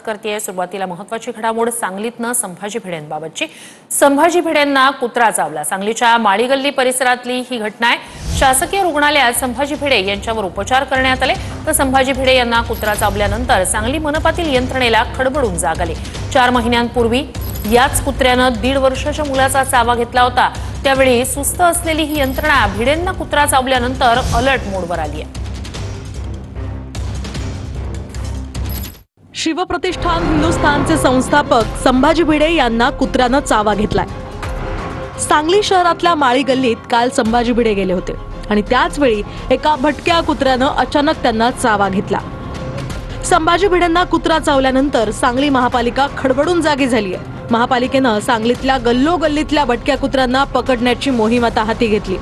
करतेय। सुरुवातीला महत्त्वाची घडामोड सांगलीतनं संभाजी भिडेंबाबतची। संभाजी भिडेंना कुत्रा चावला। सांगलीच्या माळीगल्ली परिसरातली ही घटना आहे। शासकीय रुग्णालयात संभाजी भिडे यांच्यावर उपचार करण्यात आले, तर संभाजी भिडे यांना कुत्रा चावल्यानंतर सांगली मनपातील यंत्रणेला खडबडून जाग आली। 4 महिन्यांपूर्वी याच कुत्र्यानं 1.5 वर्षाच्या मुलाचा चावा घेतला होता। त्यावेळी सुस्त असलेली ही यंत्रणा भिडेंना कुत्रा चावल्यानंतर अलर्ट मोडवर आली आहे। शिवप्रतिष्ठान हिंदुस्थानचे संस्थापक संभाजी भिडे यांना कुत्र्यानं चावा घेतलाय। सांगली शहरातल्या माळी गल्लीत काल संभाजी भिडे गेले होते आणि त्याच वेळी एका भटक्या कुत्र्यानं अचानक त्यांना चावा घेतला। संभाजी भिडेंना कुत्रा चावल्यानंतर सांगली महापालिका खडबडून जागी झाली आहे। महापालिकेनं सांगलीतल्या गल्लोगल्लीतल्या भटक्या कुत्र्यांना पकडण्याची मोहीम आता हाती घेतली।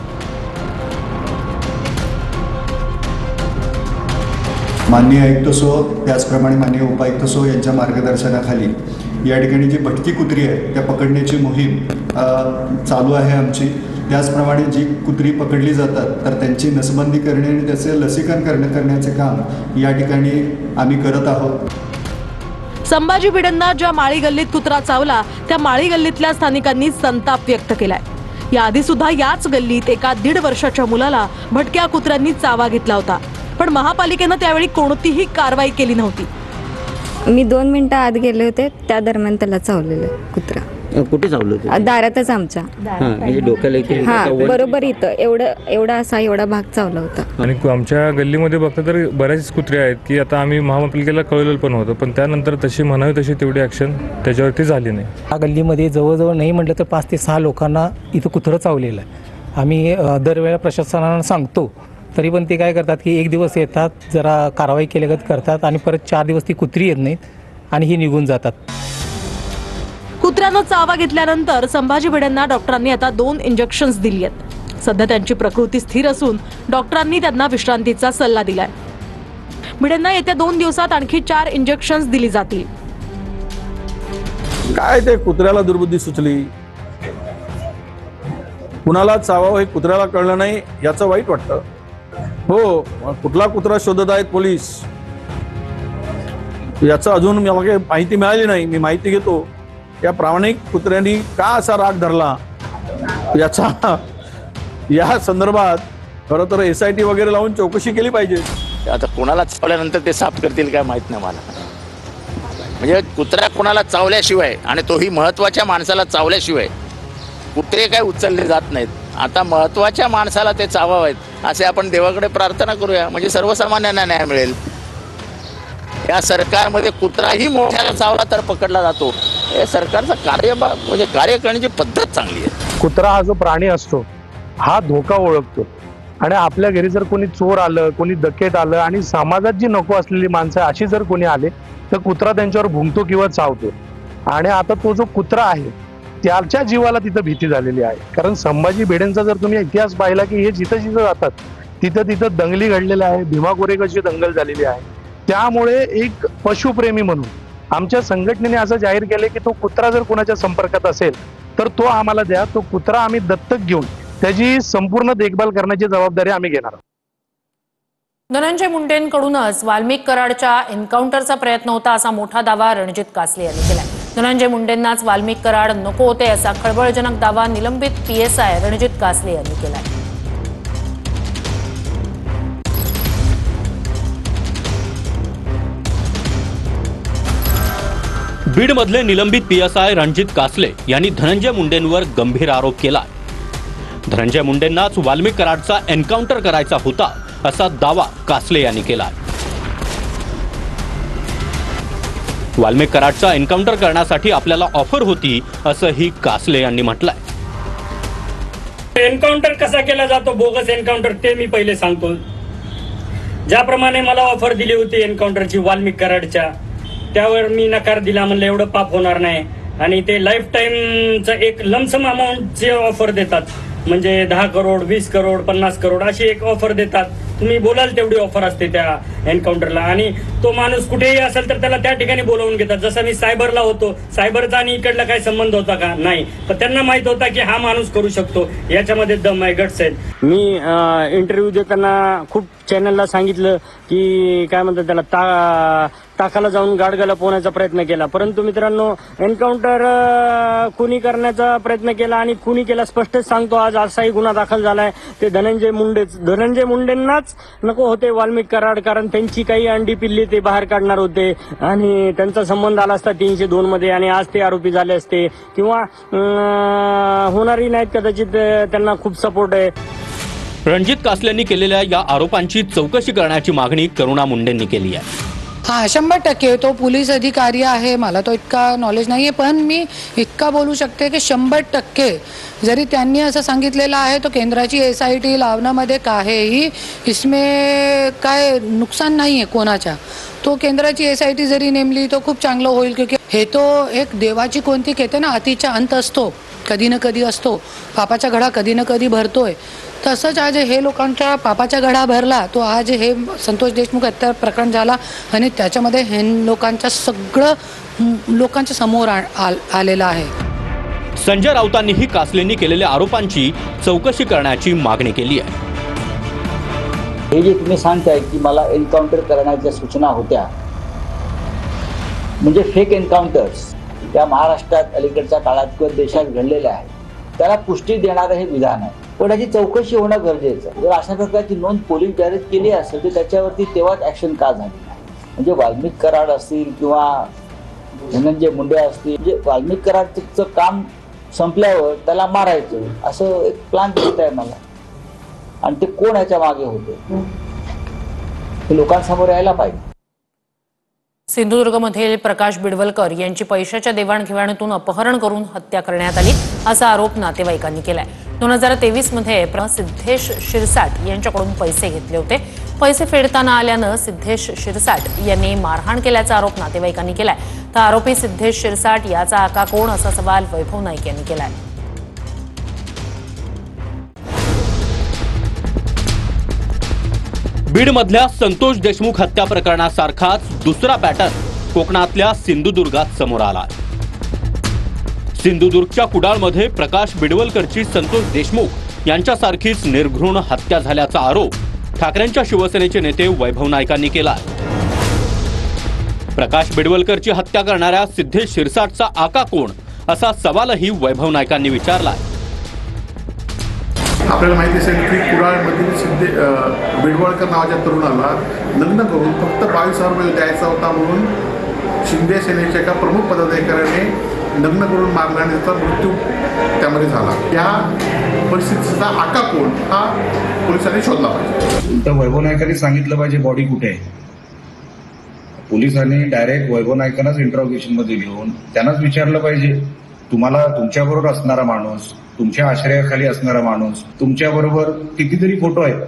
माननीय आयुक्त सो त्याचप्रमाणे माननीय उपायुक्त सो यांच्या मार्गदर्शनाखाली या ठिकाणी जी भटकी कुत्री आहे त्या पकडण्याची मोहीम चालू आहे आमची। त्याचप्रमाणे जी कुत्री पकडली जातात तर त्यांची नसबंदी करणे आणि त्याचे लसीकरण करण्याचे काम या ठिकाणी आम्ही करत आहोत। संभाजी भिडेंना ज्या माळी गल्लीत कुत्रा चावला त्या माळी गल्लीतल्या स्थानिकांनी संताप व्यक्त केलाय। याआधी सुद्धा याच गल्लीत एका 1.5 वर्षाच्या मुलाला भटक्या कुत्र्यांनी चावा घेतला होता, पण महापालिकेनं त्यावेळी कोणतीही कारवाई केली नव्हती। मी 2 मिनिटं आत गेले होते, त्या दरम्यान त्याला चावलेलं कुत्रा। कुठे चावलं होतं? दारातच आमच्या। म्हणजे डोक्याला हा बरोबर इथं एवढा भाग चावला होता। आणि आमच्या गल्लीमध्ये बघता तर बऱ्याच कुत्रे आहेत की आता आम्ही महापालिकेला कळवलेलं पण होतं, पण त्यानंतर तशी म्हणावी तशी तेवढी ॲक्शन त्याच्यावरती झाली नाही। या गल्लीमध्ये जवळजवळ नाही म्हटलं तर 5 ते 6 लोकांना इथं कुत्रं चावलेलं आहे। आम्ही दरवेळेला प्रशासनाला सांगतो, तरी पण ते काय करतात की 1 दिवस येतात, जरा कारवाई केल्यागत करतात आणि परत 4 दिवस ती कुत्री येत नाहीत आणि ही निघून जातात। कुत्र्यानं चावा घेतल्यानंतर संभाजी भिडेंना डॉक्टरांनी आता 2 इंजेक्शन्स दिली आहेत। सध्या त्यांची प्रकृती स्थिर असून डॉक्टरांनी त्यांना विश्रांतीचा सल्ला दिलाय। भिडेंना येत्या 2 दिवसात आणखी 4 इंजेक्शन्स दिली जातील। काय ते कुत्र्याला दुर्बुद्धी सुचली, कुणाला चावावं हे कुत्र्याला कळलं नाही याचं वाईट वाटतं। हो, कुठला कुत्रा शोधत आहेत पोलीस याचं अजून मला काही माहिती मिळाली नाही। मी माहिती घेतो या प्रामाणिक कुत्र्यांनी का असा राग धरला या संदर्भात खरं तर SIT वगैरे लावून चौकशी केली पाहिजे। आता कोणाला चावल्यानंतर ते साफ करतील काय माहित नाही मला। म्हणजे कुत्रा कोणाला चावल्याशिवाय आणि तोही महत्त्वाच्या माणसाला चावल्याशिवाय कुत्रे काय उचलले जात नाहीत। आता महत्त्वाच्या माणसाला ते चावावेत असे आपण देवाकडे प्रार्थना करूया, म्हणजे सर्वसामान्यांना न्याय मिळेल। या सरकारमध्ये कुत्राही मोठ्याला चावला तर पकडला जातो। हे सरकारचं कार्य करण्याची पद्धत चांगली आहे। कुत्रा हा जो प्राणी असतो हा धोका ओळखतो आणि आपल्या घरी जर कोणी चोर आलं, कोणी डकेत आलं आणि समाजात जी नको असलेली माणसं अशी जर कोणी आले तर कुत्रा त्यांच्यावर भुंकतो किंवा चावतो। आणि आता तो जो कुत्रा आहे त्याच्या जीवाला तिथं भीती झालेली आहे। कारण संभाजी भिडेंचा जर तुम्ही इतिहास पाहिला की हे जिथं जिथं जातात तिथं दंगली घडलेल्या आहे, भीमा कोरेगावची दंगल झालेली आहे। त्यामुळे एक पशुप्रेमी म्हणून आमच्या संघटनेने असं जाहीर केले की तो कुत्रा जर कोणाच्या संपर्कात असेल तर तो आम्हाला द्या, तो कुत्रा आम्ही दत्तक घेऊन त्याची संपूर्ण देखभाल करण्याची जबाबदारी आम्ही घेणार आहोत। धनंजय मुंडेंकडूनच वाल्मिक कराडच्या एन्काउंटरचा प्रयत्न होता असा मोठा दावा रणजित कासले यांनी केलाय। धनंजय मुंडेंनाच वाल्मिक कराड नको होते असा खळबळजनक दावा निलंबित PSI रणजित कासले यांनी केलाय। बीडमधले निलंबित PSI रणजित कासले यांनी धनंजय मुंडेंवर गंभीर आरोप केला। धनंजय मुंडेंनाच वाल्मिक कराडचा एन्काउंटर करायचा होता असा दावा कासले यांनी केला। वाल्मिक कराडचा एन्काउंटर करण्यासाठी आपल्याला ऑफर होती असंही कासले यांनी म्हटलंय। एन्काउंटर कसा केला जातो, बोगस एन्काउंटर, ते मी पहिले सांगतो। ज्याप्रमाणे मला ऑफर दिली होती एन्काउंटरची वाल्मिक कराडच्या, त्यावर मी नकार दिला। म्हणलं एवढं पाप होणार नाही, आणि ते लाईफ टाईमचं एक लमसम अमाऊंटची ऑफर देतात, म्हणजे 10 करोड, 20 करोड, 50 करोड अशी एक ऑफर देतात। तुम्ही बोलाल तेवढी ऑफर असते त्या एन्काउंटरला, आणि तो माणूस कुठेही असेल तर त्याला त्या ठिकाणी बोलावून घेतात। जसं मी सायबरला होतो, सायबरचा आणि इकडला काही संबंध होता का? नाही, पण त्यांना माहित होता की हा माणूस करू शकतो, याच्यामध्ये दम आहे, गट्स आहेत। मी इंटरव्ह्यू देताना खूप चॅनलला सांगितलं की काय म्हणतात त्याला टाकाला जाऊन गाडगा लपवण्याचा प्रयत्न केला, परंतु मित्रांनो एन्काउंटर खुनी करण्याचा प्रयत्न केला आणि खुनी केला स्पष्टच सांगतो. आज असाही गुन्हा दाखल झालाय. ते धनंजय मुंडेंनाच नको होते वाल्मिक कराड, कारण त्यांची काही अंडी पिल्ली ते बाहेर काढणार होते आणि त्यांचा संबंध आला असता 302 मध्ये आणि आज ते आरोपी झाले असते किंवा होणारही नाहीत कदाचित. त्यांना खूप सपोर्ट आहे. रणजित कासलेंनी केलेल्या या आरोपांची चौकशी करण्याची मागणी करुणा मुंडेंनी केली आहे. हा 100% तो पोलीस अधिकारी आहे. मला तो इतका नॉलेज नाही आहे, पण मी इतका बोलू शकते की 100% जरी त्यांनी असं सांगितलेलं आहे तो केंद्राची SIT लावण्यामध्ये काहीही इसमें काय नुकसान नाही आहे कोणाच्या. तो केंद्राची SIT जरी नेमली तो खूप चांगलं होईल, क्योंकि हे तो एक देवाची कोणती कहते ना अतिचा अंत असतो, कधी ना कधी असतो. पापाचा घडा कधी ना कधी भरतोय. तसंच आज हे लोकांच्या पापाचा घडा भरला, तो आज हे संतोष देशमुख हत्या प्रकरण झाला आणि त्याच्यामध्ये हे सगळं लोकांच्या समोर आलेलं आहे. संजय राऊतांनीही कासलेंनी केलेल्या आरोपांची चौकशी करण्याची मागणी केली आहे. हे जे तुम्ही सांगताय की मला एन्काउंटर करण्याच्या सूचना होत्या, म्हणजे फेक एन्काउंटर्स त्या महाराष्ट्रात अलीकडच्या काळात किंवा देशात घडलेल्या आहेत, त्याला पुष्टी देणारं हे विधान आहे. पण याची चौकशी होणं गरजेचं आहे. जर अशा प्रकारची नोंद पोलीस डायरेक्ट केली असेल तर त्याच्यावरती तेव्हाच ॲक्शन का झाली नाही? म्हणजे वाल्मिक कराड असतील किंवा धनंजय मुंडे असतील, म्हणजे वाल्मिक कराडचं काम संपल्यावर त्याला मारायचं असं एक प्लॅन दिसत आहे मला. आणि ते कोण याच्या मागे होते हे लोकांसमोर यायला पाहिजे. सिंधुदुर्गमधील प्रकाश बिडवलकर यांची पैशाच्या देवाणघेवाणीतून अपहरण करून हत्या करण्यात आली असा आरोप नातेवाईकांनी केलाय. 2023 मध्ये सिद्धेश शिरसाट यांच्याकडून पैसे घेतले होते. पैसे फेडताना आल्यानं सिद्धेश शिरसाट यांनी मारहाण केल्याचा आरोप नातेवाईकांनी केलाय. तर आरोपी सिद्धेश शिरसाट याचा आका कोण असा सवाल वैभव नाईक यांनी केलाय. बीडमधल्या संतोष देशमुख हत्या प्रकरणासारखाच दुसरा पॅटर्न कोकणातल्या सिंधुदुर्गात समोर आला. सिंधुदुर्गच्या कुडाळमध्ये प्रकाश बिडवलकरची संतोष देशमुख यांच्यासारखीच निर्घृण हत्या झाल्याचा आरोप ठाकरेंच्या शिवसेनेचे नेते वैभव नाईकांनी केला. प्रकाश बिडवलकरची हत्या करणाऱ्या सिद्धेश शिरसाटचा आका कोण असा सवालही वैभव नाईकांनी विचारला. आपल्याला माहिती असेल की कुडाळमधील बिडवळकर नावाच्या तरुणाला लग्न करून फक्त 22,000 रुपये द्यायचा होता म्हणून शिंदे सेनेच्या एका प्रमुख पदाधिकाऱ्याने लग्न करून मारला आणि त्याचा मृत्यू त्यामध्ये झाला. या परिस्थितीचा आका कोण हा पोलिसांनी शोधला पाहिजे. तर वैभव नाईकांनी सांगितलं पाहिजे बॉडी कुठे आहे. पोलिसांनी डायरेक्ट वैभव नाईकांनाच इंट्रॉगेशनमध्ये घेऊन त्यांनाच विचारलं पाहिजे, तुम्हाला तुमच्याबरोबर असणारा माणूस, तुमच्या आश्रयाखाली असणारा माणूस, तुमच्याबरोबर कितीतरी फोटो आहेत,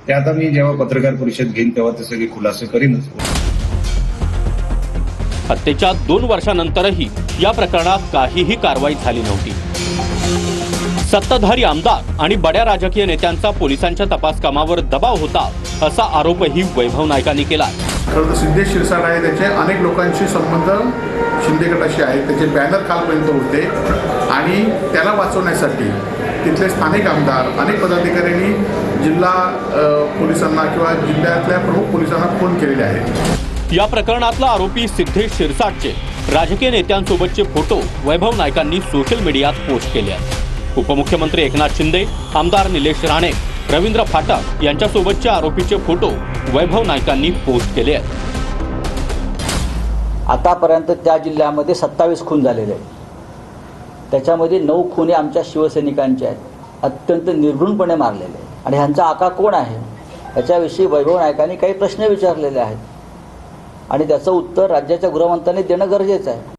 ते आता मी जेव्हा पत्रकार परिषद घेईन तेव्हा ते सगळे खुलासे करीनच. हत्येच्या 2 वर्षांनंतरही या प्रकरणात काहीही कारवाई झाली नव्हती. सत्ताधारी आमदार आणि बड्या राजकीय नेत्यांचा पोलिसांच्या तपास कामावर दबाव होता असा आरोपही वैभव नाईकांनी केला. खरं तर सिद्धेश शिरसाट आहे, त्याचे अनेक लोकांशी संबंध शिंदे गटाशी आहेत. त्याचे बॅनर कालपर्यंत होते आणि त्याला वाचवण्यासाठी तिथले स्थानिक आमदार अनेक पदाधिकाऱ्यांनी जिल्हा पोलिसांना किंवा जिल्ह्यातल्या प्रमुख पोलिसांना फोन केलेले आहेत. या प्रकरणातला आरोपी सिद्धेश शिरसाटचे राजकीय नेत्यांसोबतचे फोटो वैभव नाईकांनी सोशल मीडियात पोस्ट केले आहेत. उपमुख्यमंत्री एकनाथ शिंदे, आमदार निलेश राणे, रवींद्र फाटक यांच्यासोबतच्या आरोपीचे फोटो वैभव नाईकांनी पोस्ट केले आहेत. आतापर्यंत त्या जिल्ह्यामध्ये 27 खून झालेले आहेत. त्याच्यामध्ये 9 खुने आमच्या शिवसैनिकांचे आहेत, अत्यंत निर्घृणपणे मारलेले आहेत. आणि ह्यांचा आका कोण आहे याच्याविषयी वैभव नाईकांनी काही प्रश्न विचारलेले आहेत आणि त्याचं उत्तर राज्याच्या गृहमंत्र्यांनी देणं गरजेचं आहे.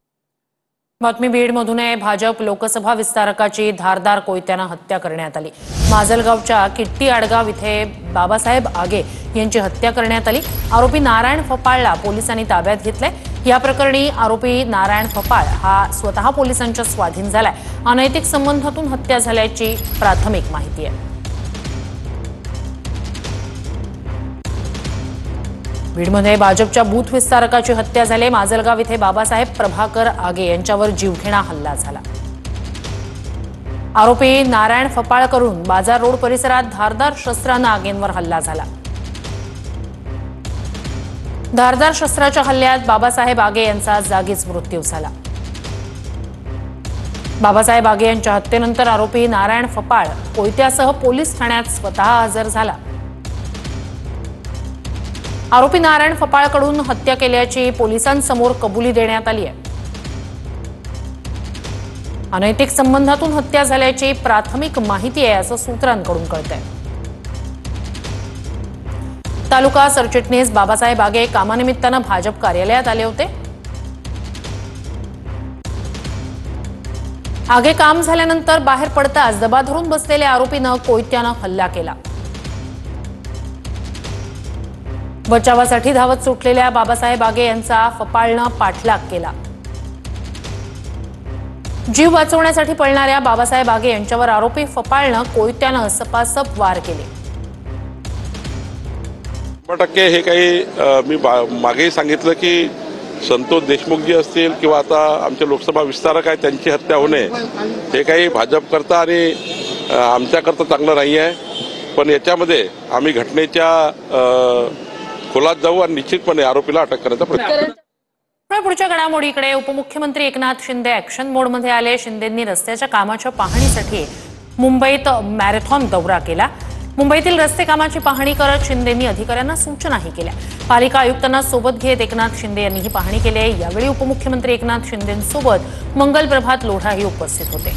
बातमी बीडमधून आहे. भाजप लोकसभा विस्तारकाची धारदार कोयत्यानं हत्या करण्यात आली. माजलगावच्या किट्टी आडगाव इथे बाबासाहेब आगे यांची हत्या करण्यात आली. आरोपी नारायण फपाळला पोलिसांनी ताब्यात घेतलंय. या प्रकरणी आरोपी नारायण फपाळ हा स्वतः पोलिसांच्या स्वाधीन झालाय. अनैतिक संबंधातून हत्या झाल्याची प्राथमिक माहिती आहे. बीडमध्ये भाजपच्या बूथ विस्तारकाची हत्या झाली. माजलगाव इथे बाबासाहेब प्रभाकर आगे यांच्यावर जीवघेणा हल्ला झाला. आरोपी नारायण फपाळकडून बाजार रोड परिसरात धारदार शस्त्रानं आगेंवर हल्ला झाला. धारदार शस्त्राच्या हल्ल्यात बाबासाहेब आगे यांचा जागीच मृत्यू झाला. बाबासाहेब आगे यांच्या हत्येनंतर आरोपी नारायण फपाळ कोयत्यासह पोलीस ठाण्यात स्वतः हजर झाला. आरोपी नारायण फपाळकडून हत्या केल्याची पोलिसांसमोर कबुली देण्यात आली आहे. अनैतिक संबंधातून हत्या झाल्याची प्राथमिक माहिती आहे असं सूत्रांकडून कळतंय. तालुका सरचिटणीस बाबासाहेब आगे कामानिमित्तानं भाजप कार्यालयात आले होते. आगे काम झाल्यानंतर बाहेर पडताच दबा धरून बसलेल्या आरोपीनं कोयत्यानं हल्ला केला. बचावासाठी धावत सुटलेल्या बाबासाहेब आगे यांचा फपाळनं पाठलाग केला. जीव वाचवण्यासाठी पळणाऱ्या बाबासाहेब आगे यांच्यावर आरोपी फपाळनं कोयत्यानं सपासप वार केले. 100% हे काही मी मागेही सांगितलं की संतोष देशमुख जी असतील किंवा आता आमचे लोकसभा विस्तारक आहेत त्यांची हत्या होणे हे काही भाजपकरता आणि आमच्याकरता चांगलं नाही आहे. पण याच्यामध्ये आम्ही घटनेच्या खोलात जाऊ आणि निश्चितपणे आरोपीला अटक करण्याचा प्रयत्न करू. पुढच्या घडामोडीकडे उपमुख्यमंत्री एकनाथ शिंदे ऍक्शन मोडमध्ये आले. शिंदेंनी रस्त्याच्या कामाच्या पाहणीसाठी मुंबईत मॅरेथॉन दौरा केला. मुंबईतील रस्ते कामाची पाहणी करत शिंदेंनी अधिकाऱ्यांना सूचनाही केल्या. पालिका आयुक्तांना सोबत घेत एकनाथ शिंदे यांनी ही पाहणी केली आहे. यावेळी उपमुख्यमंत्री एकनाथ शिंदेंसोबत मंगल प्रभात लोढाही उपस्थित होते.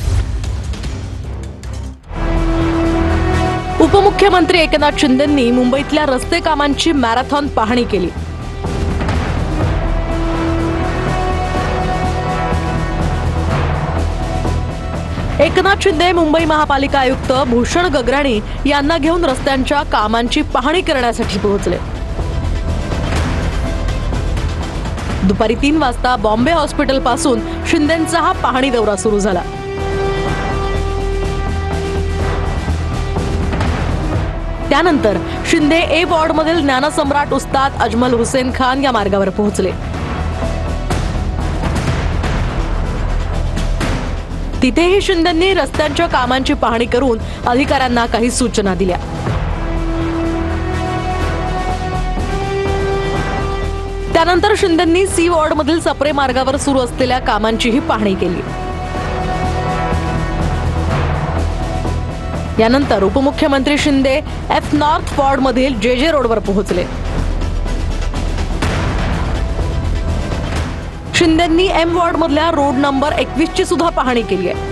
उपमुख्यमंत्री एकनाथ शिंदेंनी मुंबईतल्या रस्ते कामांची मॅरेथॉन पाहणी केली. एकनाथ शिंदे मुंबई महापालिका आयुक्त भूषण गगराणी यांना घेऊन रस्त्यांच्या कामांची पाहणी करण्यासाठी पोहोचले. दुपारी 3 वाजता बॉम्बे हॉस्पिटल पासून शिंदेंचा हा पाहणी दौरा सुरू झाला. त्यानंतर शिंदे ए वॉर्डमधील ज्ञानसम्राट उस्ताद अजमल हुसेन खान या मार्गावर पोहोचले. तिथेही शिंदेंनी रस्त्यांच्या कामांची पाहणी करून अधिकाऱ्यांना काही सूचना दिल्या. त्यानंतर शिंदेंनी सी वॉर्डमधील सप्रे मार्गावर सुरू असलेल्या कामांचीही पाहणी केली. यानंतर उपमुख्यमंत्री शिंदे एफ नॉर्थ वॉर्डमधील जे रोडवर पोहोचले. शिंदेंनी एम वॉर्ड मधल्या रोड नंबर 21 ची सुद्धा पाहणी केली आहे.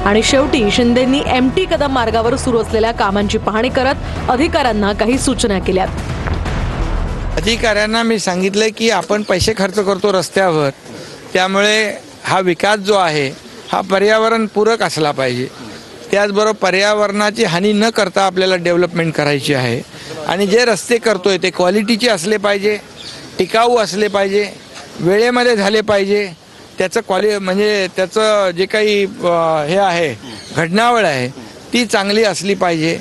आणि शेवटी शिंदेंनी एमटी कदम मार्गावर सुरू असलेल्या कामांची पाहणी करत अधिकाऱ्यांना काही सूचना केल्यात. अधिकाऱ्यांना मी सांगितलंय की आपण पैसे खर्च करतो रस्त्यावर, त्यामुळे हा विकास जो आहे हा पर्यावरण पूरक असला पाहिजे. त्याचबरोबर पर्यावरणाची हानी न करता आपल्याला डेव्हलपमेंट करायची आहे. आणि जे रस्ते करतोय ते क्वालिटीचे असले पाहिजे, टिकाऊ असले पाहिजे, वेळेमध्ये झाले पाहिजे. त्याचं म्हणजे त्याचं जे काही हे आहे घडणावळ आहे ती चांगली असली पाहिजे.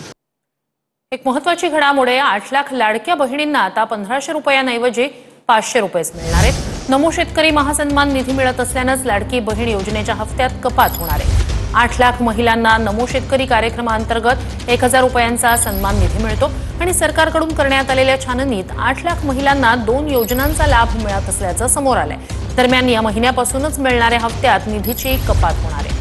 एक महत्त्वाची घडामोड आहे. 8 लाख लाडक्या बहिणींना आता 1500 रुपयांऐवजी 500 रुपयेच मिळणार आहेत. नमो शेतकरी महासन्मान निधी मिळत असल्यानंच लाडकी बहीण योजनेच्या हप्त्यात कपात होणार आहे. 8 लाख महिलांना नमो शेतकरी कार्यक्रमाअंतर्गत 1000 रुपयांचा सन्मान निधी मिळतो आणि सरकारकडून करण्यात आलेल्या छाननीत 8 लाख महिलांना 2 योजनांचा लाभ मिळत असल्याचं समोर आलंय. दरम्यान या महिन्यापासूनच मिळणाऱ्या हप्त्यात निधीची कपात होणार आहे.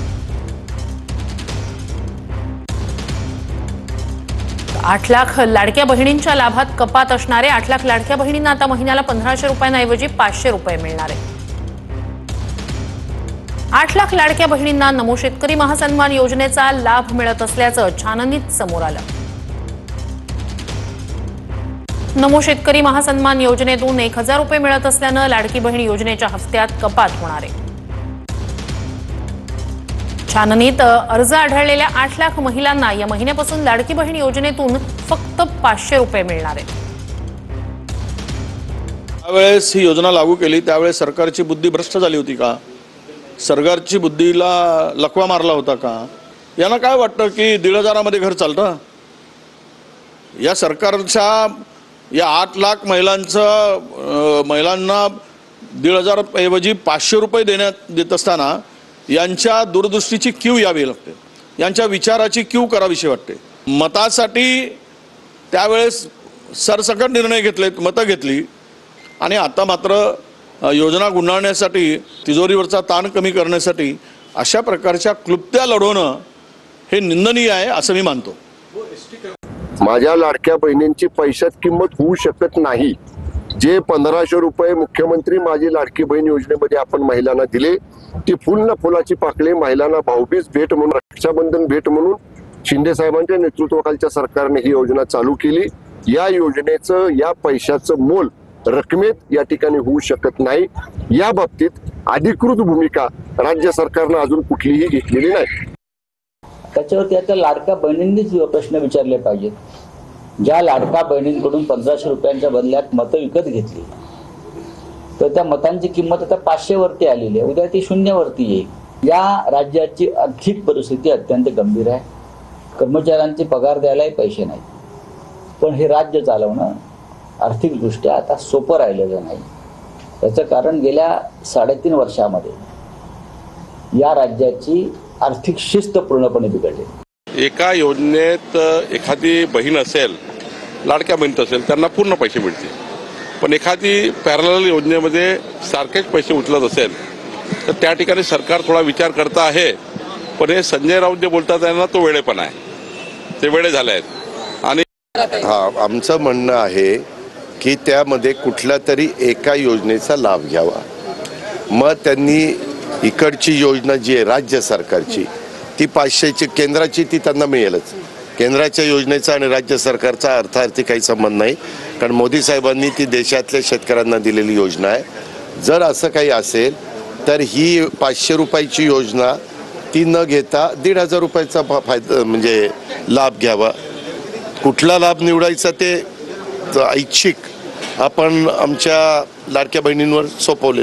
8 लाख लाडक्या बहिणींच्या लाभात कपात असणारे 8 लाख लाडक्या बहिणींना आता महिन्याला 1500 रुपयांऐवजी 500 रुपये मिळणार आहे. 8 लाख लाडक्या बहिणींना नमो शेतकरी महासन्मान योजनेचा लाभ मिळत असल्याचं छाननीत समोर आलं. नमो शेतकरी महासन्मान योजनेतून 1000 रुपये मिळत असल्यानं लाडकी बहीण योजनेच्या हप्त्यात कपात होणार आहे. छाननीत अर्ज आढळलेल्या 8 लाख महिलांना या महिन्यापासून लाडकी बहीण योजनेतून फक्त 500 रुपये मिळणार आहेत. त्यावेळेस ही योजना लागू केली त्यावेळेस सरकारची बुद्धी भ्रष्ट झाली होती का? सरकारची बुद्धीला लकवा मारला होता का? यांना काय वाटतं की 1500 घर चालतं? या सरकारच्या या 8 लाख महिलांना 1500 ऐवजी 500 रुपये देत असताना यांच्या दूरदृष्टीची कीव यावी लागते, यांच्या विचाराची कीव करावीशी वाटते. मतासाठी त्यावेळेस सरसकट निर्णय घेतलेत, मतं घेतली आणि आता मात्र योजना गुंडाळण्यासाठी, तिजोरीवरचा ताण कमी करण्यासाठी अशा प्रकारच्या क्लुप्त्या लढवणं हे निंदनीय आहे असं मी मानतो. माझ्या लाडक्या बहिणींची पैशात किंमत होऊ शकत नाही. जे 1500 रुपये मुख्यमंत्री माझी लाडकी बहीण योजनेमध्ये आपण महिलांना दिले, ती फुल ना फुलाची पाकळी महिलांना भाऊबीज भेट म्हणून, रक्षाबंधन भेट म्हणून शिंदे साहेबांच्या नेतृत्वाखालच्या सरकारने ही योजना चालू केली. या योजनेचं, या पैशाचं मोल रकमेत या ठिकाणी होऊ शकत नाही. या बाबतीत अधिकृत भूमिका राज्य सरकारनं अजून कुठलीही घेतलेली नाही. त्याच्यावरती आता लाडक्या बहिणींनीच प्रश्न विचारले पाहिजेत. ज्या लाडक्या बहिणींकडून 1500 रुपयांच्या बदल्यात मतं विकत घेतली, तर त्या मतांची किंमत आता 500 वरती आलेली आहे. उद्या ती 0 वरती येईल. या राज्याची आर्थिक परिस्थिती अत्यंत गंभीर आहे. कर्मचाऱ्यांचे पगार द्यायलाही पैसे नाहीत. पण हे राज्य चालवणं आर्थिकदृष्ट्या आता सोपं राहिलेलं नाही. याचं कारण गेल्या 3.5 वर्षामध्ये या राज्याची आर्थिक शिस्त पूर्णपणे बिघडली. एका योजनेत एखादी बहीण असेल, लाडक्या बहिणीत असेल, त्यांना पूर्ण पैसे मिळतील. पण एखादी पॅरलल योजनेमध्ये सारखेच पैसे उचलत असेल तर त्या ठिकाणी सरकार थोडा विचार करता आहे. पण हे संजय राऊत जे बोलतात त्यांना तो वेळेपणा आहे, ते वेळे झाले आहेत. आणि आमचं म्हणणं आहे की त्यामध्ये कुठल्या तरी एका योजनेचा लाभ घ्यावा. मग त्यांनी इकडची योजना जी आहे राज्य सरकारची, ती 500ची केंद्राची, ती त्यांना मिळेलच. केंद्राच्या योजनेचा आणि राज्य सरकारचा अर्थार्थी काही संबंध नाही, कारण मोदी साहेबांनी ती देशातल्या शेतकऱ्यांना दिलेली योजना आहे. जर असं काही असेल तर ही 500 रुपयाची योजना ती न घेता 1,500 रुपयाचा फायदा म्हणजे लाभ घ्यावा. कुठला लाभ निवडायचा ते ऐच्छिक आपण आमच्या लाडक्या बहिणींवर सोपवले.